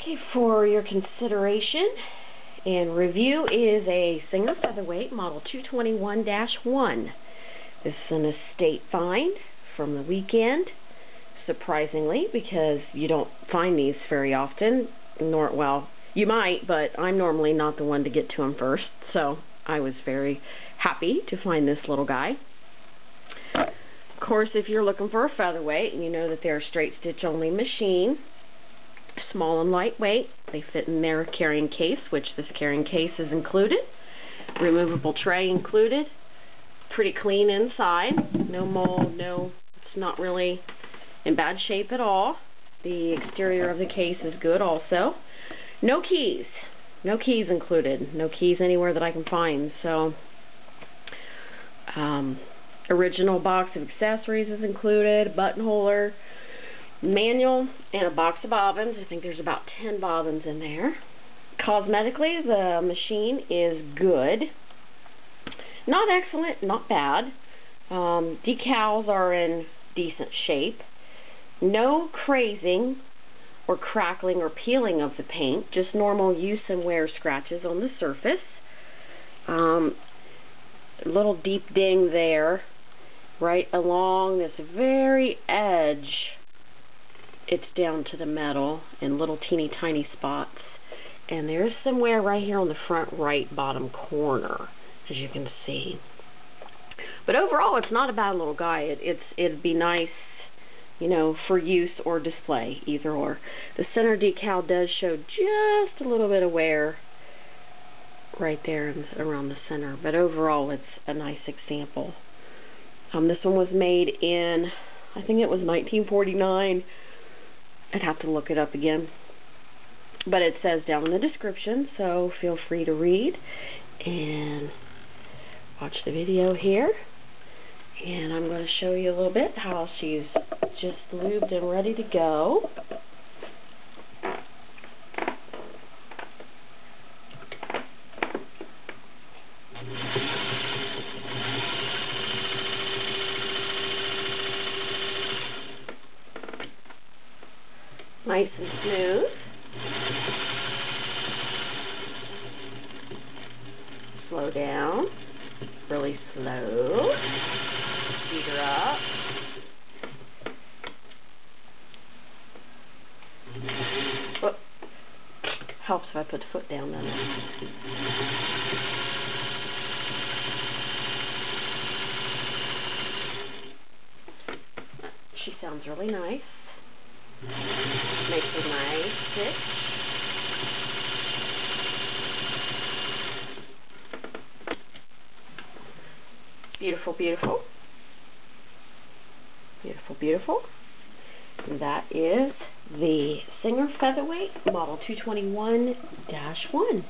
Okay, for your consideration and review is a Singer Featherweight Model 221-1. This is an estate find from the weekend, surprisingly, because you don't find these very often. Well, you might, but I'm normally not the one to get to them first, so I was very happy to find this little guy. Of course, if you're looking for a featherweight, you know that they're a straight stitch only machine. Small and lightweight. They fit in their carrying case, which this carrying case is included. Removable tray included. Pretty clean inside. No mold, it's not really in bad shape at all. The exterior of the case is good also. No keys. No keys included. No keys anywhere that I can find. So, original box of accessories is included. Buttonholer, manual, and a box of bobbins. I think there's about 10 bobbins in there. Cosmetically, the machine is good. Not excellent, not bad. Decals are in decent shape. No crazing or crackling or peeling of the paint, just normal use and wear scratches on the surface. A little deep ding there, right along this very edge. It's down to the metal in little teeny tiny spots. And there's some wear right here on the front right bottom corner, as you can see. But overall, it's not a bad little guy. It'd be nice, you know, for use or display, either or. The center decal does show just a little bit of wear right there around the center. But overall, it's a nice example. This one was made in, I think it was 1949. I'd have to look it up again. But it says down in the description, so feel free to read and watch the video here. And I'm going to show you a little bit how she's just lubed and ready to go. Nice and smooth. Slow down. Really slow. Speed her up. Oh. Helps if I put the foot down, doesn't it? She sounds really nice. Makes a nice stitch. Beautiful, beautiful. Beautiful, beautiful. And that is the Singer Featherweight Model 221-1.